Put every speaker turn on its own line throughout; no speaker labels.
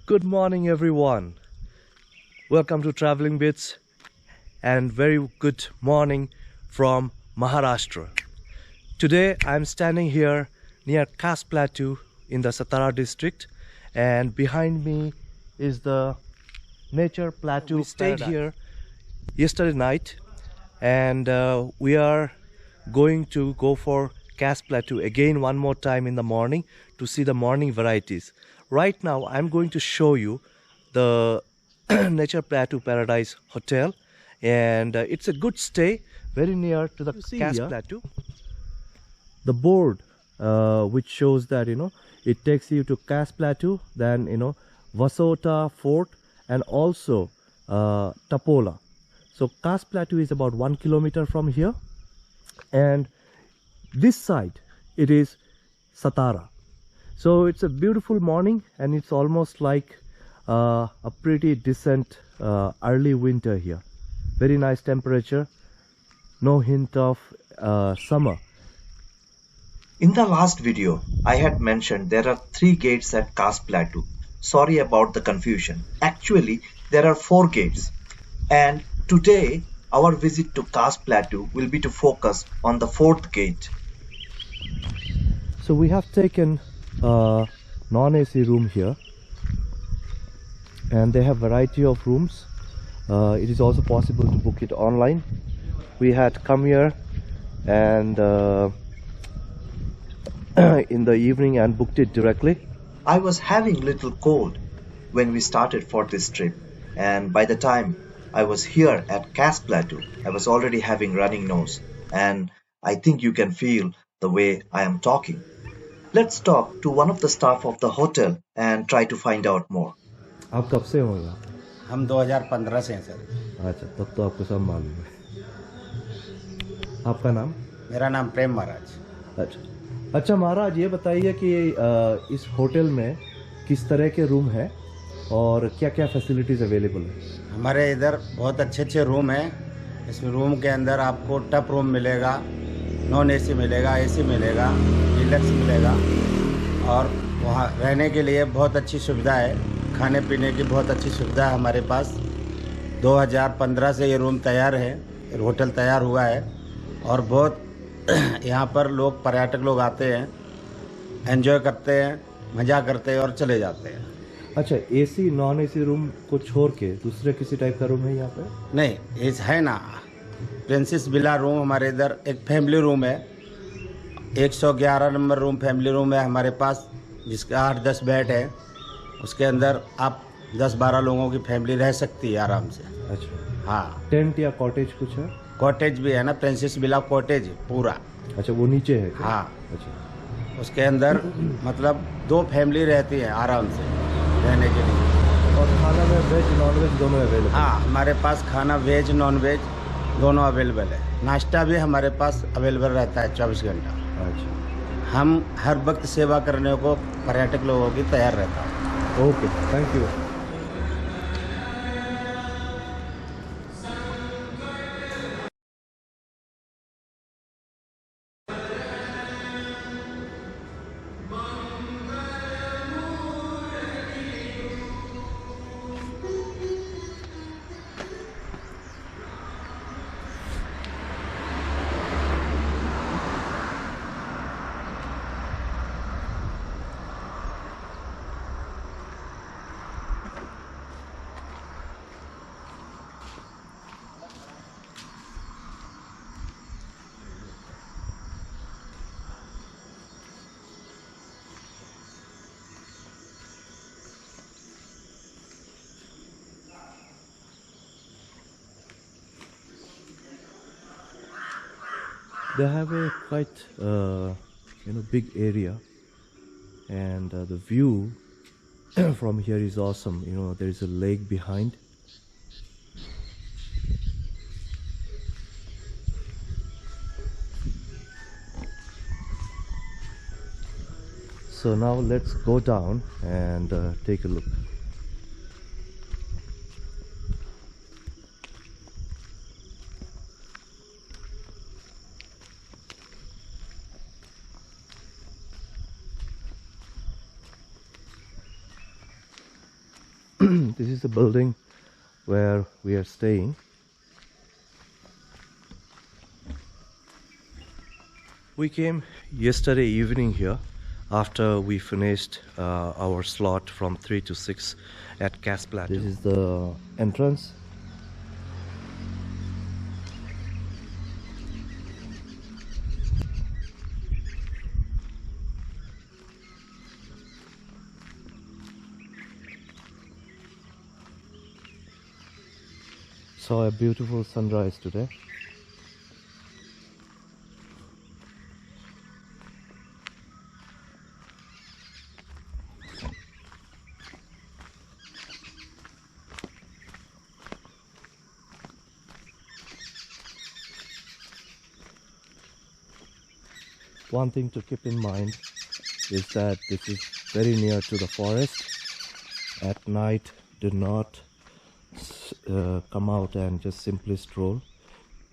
Good morning, everyone. Welcome to Traveling Bits, and very good morning from Maharashtra. Today I'm standing here near Kaas Plateau in the Satara district, and behind me is the Nature Plateau Paradise. We stayed here yesterday night, and we are going to go for Kaas Plateau again one more time in the morning to see the morning varieties. Right now I'm going to show you the Nature Plateau Paradise Hotel, and it's a good stay very near to the Kaas Plateau. The board which shows that it takes you to Kaas Plateau, then Vasota Fort, and also Tapola. So Kaas Plateau is about 1 kilometer from here, and this side it is Satara. So it's a beautiful morning, and it's almost like a pretty decent early winter here. Very nice temperature, no hint of summer.
In the last video, I had mentioned there are 3 gates at Kaas Plateau. Sorry about the confusion. Actually, there are 4 gates. And today, our visit to Kaas Plateau will be to focus on the 4th gate.
So we have taken a non-AC room here, and they have variety of rooms. It is also possible to book it online. We had come here and in the evening and booked it directly.
I was having little cold when we started for this trip, and by the time I was here at Kaas Plateau, I was already having running nose, and I think you can feel the way I am talking. Let's talk to one of the staff of the hotel and try to find out more.
आप कब से हो यहाँ?
हम 2015 से हैं sir.
अच्छा, तब तो आपको सब मालूम है। आपका नाम?
मेरा नाम प्रेम महाराज।
अच्छा महाराज, ये बताइए कि इस होटल में किस तरह के रूम है और क्या क्या फैसिलिटीज़ अवेलेबल है?
हमारे इधर बहुत अच्छे अच्छे रूम हैं। इस रूम के अंदर आपको टप रूम मिलेगा, नॉन एसी मिलेगा, एसी मिलेगा, डिलक्स मिलेगा, और वहाँ रहने के लिए बहुत अच्छी सुविधा है। खाने पीने की बहुत अच्छी सुविधा है हमारे पास। 2015 से ये रूम तैयार है, होटल तैयार हुआ है, और बहुत यहाँ पर लोग पर्यटक लोग आते हैं, एंजॉय करते हैं, मज़ा करते हैं और चले जाते हैं।
अच्छा, एसी नॉन एसी रूम को छोड़ के दूसरे किसी टाइप का रूम है यहाँ पे?
नहीं, ये है ना, प्रिंसेस विला रूम हमारे इधर एक फैमिली रूम है, 111 नंबर रूम फैमिली रूम है हमारे पास, जिसका 8-10 बेड है। उसके अंदर आप 10-12 लोगों की फैमिली रह सकती है आराम से।
अच्छा,
हाँ।
टेंट या कॉटेज कुछ है?
कॉटेज भी है ना, प्रिंसेस विला कॉटेज पूरा।
अच्छा, वो नीचे है क्या?
हाँ।
अच्छा,
उसके अंदर मतलब 2 फैमिली रहती है आराम से रहने के लिए।
और खाना में वेज नॉन वेज दोनों अवेलेबल?
हाँ, हमारे पास खाना वेज नॉन वेज दोनों अवेलेबल है। नाश्ता भी हमारे पास अवेलेबल रहता है 24 घंटा।
अच्छा,
हम हर वक्त सेवा करने को पर्यटक लोगों की तैयार रहता है।
Okay, thank you. They have a quite big area, and the view from here is awesome. There is a lake behind. So now let's go down and take a look. This is the building where we are staying. We came yesterday evening here after we finished our slot from 3 to 6 at Kaas Plateau. This is the entrance. Saw a beautiful sunrise today. One thing to keep in mind is that this is very near to the forest. At night, do not come out and just simply stroll.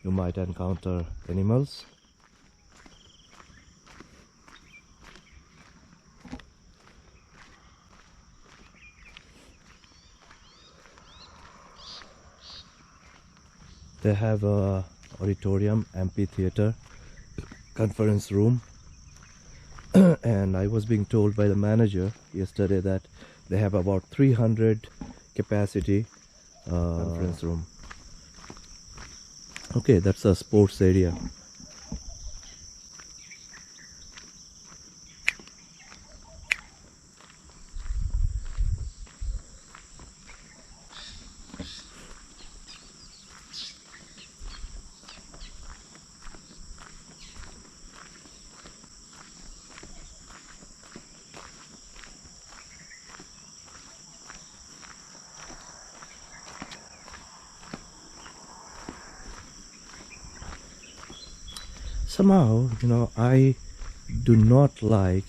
You might encounter animals. They have a auditorium, amphitheater, conference room, and I was being told by the manager yesterday that they have about 300 capacity conference room. Okay, that's a sports area. Somehow, I do not like,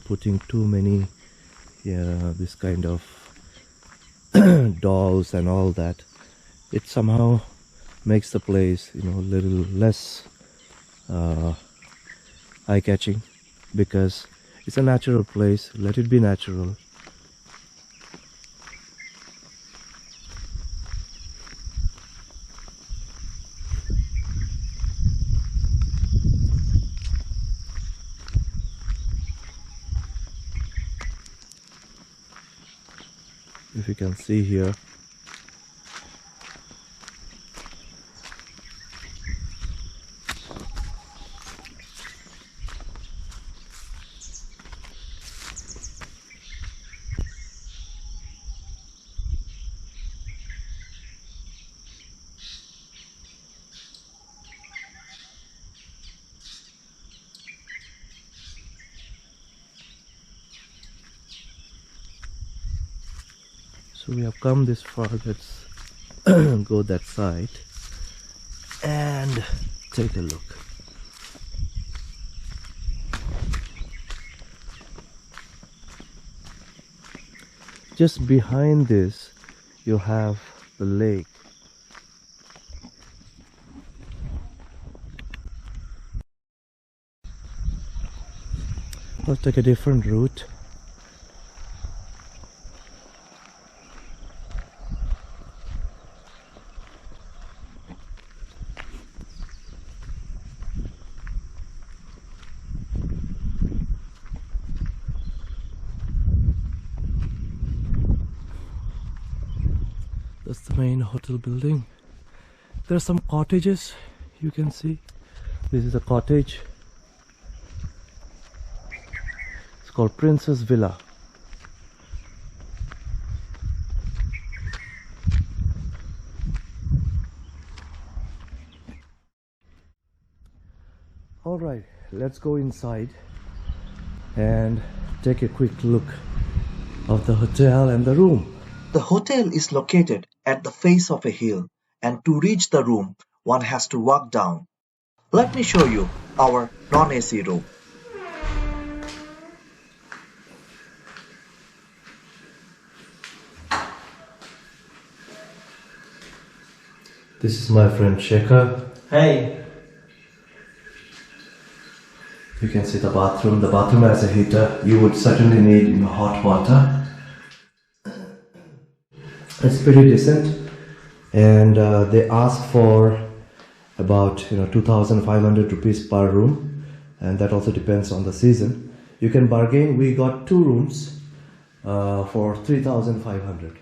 putting too many, this kind of dolls and all that. It somehow makes the place, a little less eye-catching, because it's a natural place. Let it be natural. If you can see here, so we have come this far. Let's go that side and take a look. Just behind this you have the lake. Let's take a different route. That's the main hotel building. There are some cottages you can see. This is a cottage. It's called Princess Villa. Alright, let's go inside and take a quick look of the hotel and the room.
The hotel is located at the face of a hill, and to reach the room, one has to walk down. Let me show you our non-AC room.
This is my friend Shekhar.
Hey.
You can see the bathroom. The bathroom has a heater. You would certainly need hot water. It's pretty decent, and they ask for about 2,500 rupees per room, and that also depends on the season. You can bargain. We got two rooms for 3,500,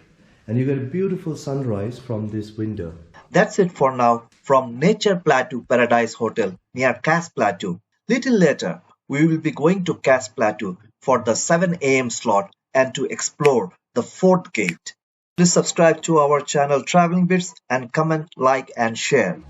and you get a beautiful sunrise from this window.
That's it for now from Nature Plateau Paradise Hotel near Kaas Plateau. Little later, we will be going to Kaas Plateau for the 7 a.m. slot and to explore the fourth gate. Please subscribe to our channel Traveling Bits and comment, like and share.